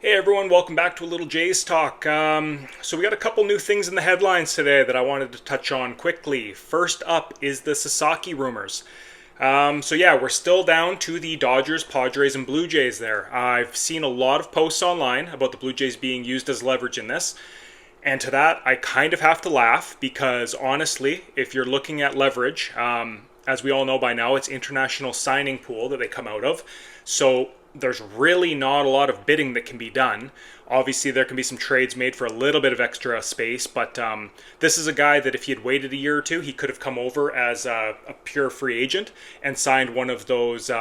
Hey everyone, welcome back to a little Jays talk. So we got a couple new things in the headlines today that I wanted to touch on quickly. First up is the Sasaki rumors. We're still down to the Dodgers, Padres, and Blue Jays there. I've seen a lot of posts online about the Blue Jays being used as leverage in this. And to that, I kind of have to laugh because honestly, if you're looking at leverage, as we all know by now, it's international signing pool that they come out of. So there's really not a lot of bidding that can be done. Obviously, there can be some trades made for a little bit of extra space, but this is a guy that if he had waited a year or two, he could have come over as a pure free agent and signed one of those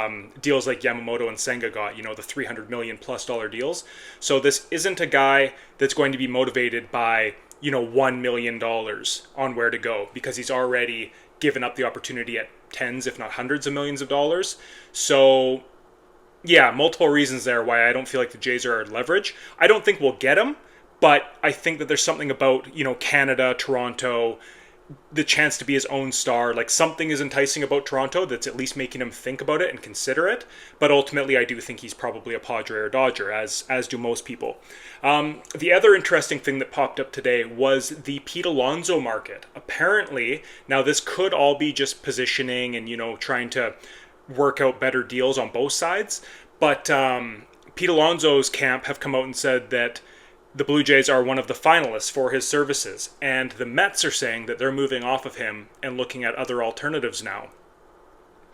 deals like Yamamoto and Senga got, the $300 million plus deals. So this isn't a guy that's going to be motivated by, $1 million on where to go because he's already given up the opportunity at tens, if not hundreds of millions of dollars. So yeah, multiple reasons there why I don't feel like the Jays are leverage. I don't think we'll get him, but I think that there's something about, Canada, Toronto, the chance to be his own star. Like something is enticing about Toronto that's at least making him think about it and consider it. But ultimately, I do think he's probably a Padre or Dodger, as do most people. The other interesting thing that popped up today was the Pete Alonso market. Apparently, now this could all be just positioning and, trying to work out better deals on both sides. But Pete Alonso's camp have come out and said that the Blue Jays are one of the finalists for his services. And the Mets are saying that they're moving off of him and looking at other alternatives now.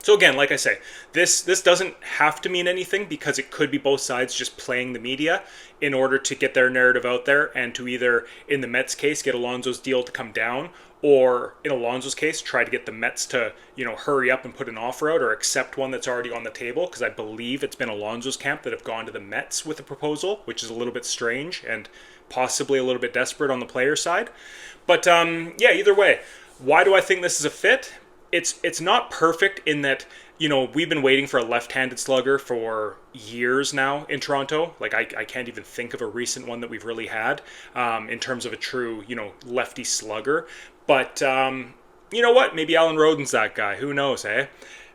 So again, like I say, this doesn't have to mean anything because it could be both sides just playing the media in order to get their narrative out there and to either, in the Mets case, get Alonso's deal to come down, or in Alonso's case, try to get the Mets to, hurry up and put an offer out or accept one that's already on the table, because I believe it's been Alonso's camp that have gone to the Mets with a proposal, which is a little bit strange and possibly a little bit desperate on the player side. But either way, why do I think this is a fit? It's not perfect in that, we've been waiting for a left-handed slugger for years now in Toronto. Like, I can't even think of a recent one that we've really had in terms of a true, lefty slugger. But, you know what? Maybe Alan Rodden's that guy. Who knows, eh?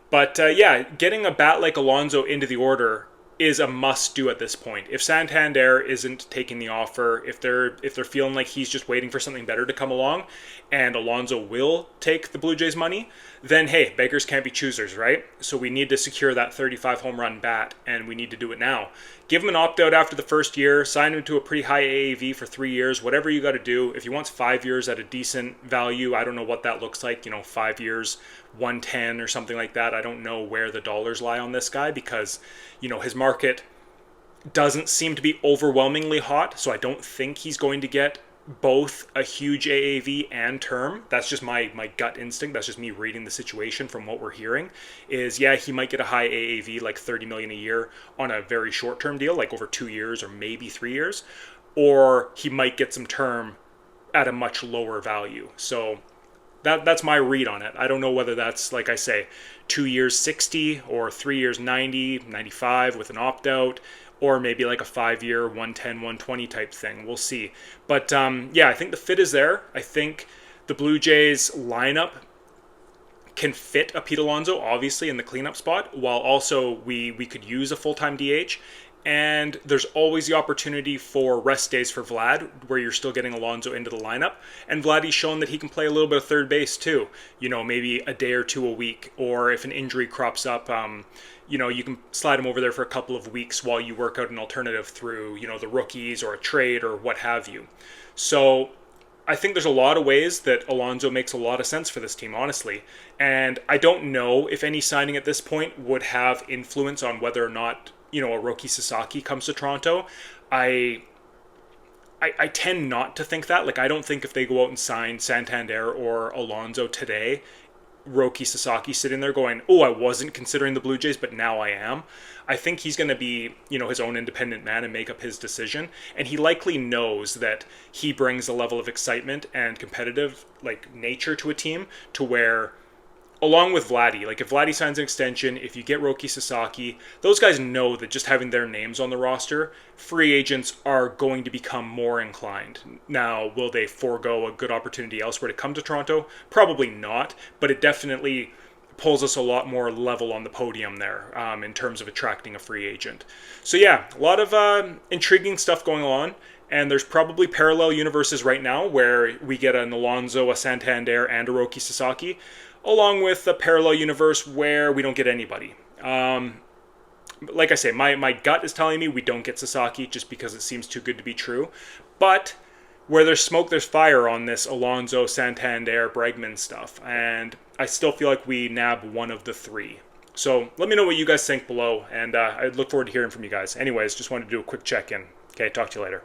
But, getting a bat like Alonso into the order is a must-do at this point. If Santander isn't taking the offer, if they're feeling like he's just waiting for something better to come along, and Alonso will take the Blue Jays money, then hey, beggars can't be choosers, right? So we need to secure that 35 home run bat, and we need to do it now. Give him an opt-out after the first year, sign him to a pretty high AAV for 3 years, whatever you got to do. If he wants 5 years at a decent value, I don't know what that looks like, 5 years, 110 or something like that. I don't know where the dollars lie on this guy because, his market doesn't seem to be overwhelmingly hot, so I don't think he's going to get both a huge AAV and term. That's just my gut instinct. That's just me reading the situation from what we're hearing is, he might get a high AAV, like 30 million a year on a very short-term deal, like over 2 years or maybe 3 years, or he might get some term at a much lower value. So that's my read on it. I don't know whether that's, like I say, 2 years 60 or 3 years 90, 95 with an opt-out, or maybe like a 5 year 110, 120 type thing. We'll see. But I think the fit is there. I think the Blue Jays lineup can fit a Pete Alonso, obviously, in the cleanup spot, while also we could use a full-time DH. And there's always the opportunity for rest days for Vlad, where you're still getting Alonso into the lineup. And Vladdy's shown that he can play a little bit of third base too. Maybe a day or two a week, or if an injury crops up, you can slide him over there for a couple of weeks while you work out an alternative through, the rookies or a trade or what have you. So I think there's a lot of ways that Alonso makes a lot of sense for this team, honestly. And I don't know if any signing at this point would have influence on whether or not, a rookie Sasaki comes to Toronto. I tend not to think that. Like, I don't think if they go out and sign Santander or Alonso today, Roki Sasaki sitting there going, oh, I wasn't considering the Blue Jays, but now I am. I think he's going to be, his own independent man and make up his decision. And he likely knows that he brings a level of excitement and competitive, nature to a team to where, along with Vladdy, if Vladdy signs an extension, if you get Roki Sasaki, those guys know that just having their names on the roster, free agents are going to become more inclined. Now, will they forego a good opportunity elsewhere to come to Toronto? Probably not, but it definitely pulls us a lot more level on the podium there in terms of attracting a free agent. So yeah, a lot of intriguing stuff going on. And there's probably parallel universes right now where we get an Alonso, a Santander, and a Roki Sasaki, along with a parallel universe where we don't get anybody. Like I say, my gut is telling me we don't get Sasaki just because it seems too good to be true. But where there's smoke, there's fire on this Alonso, Santander, Bregman stuff. And I still feel like we nab one of the three. So let me know what you guys think below, and I look forward to hearing from you guys. Anyways, just wanted to do a quick check-in. Okay, talk to you later.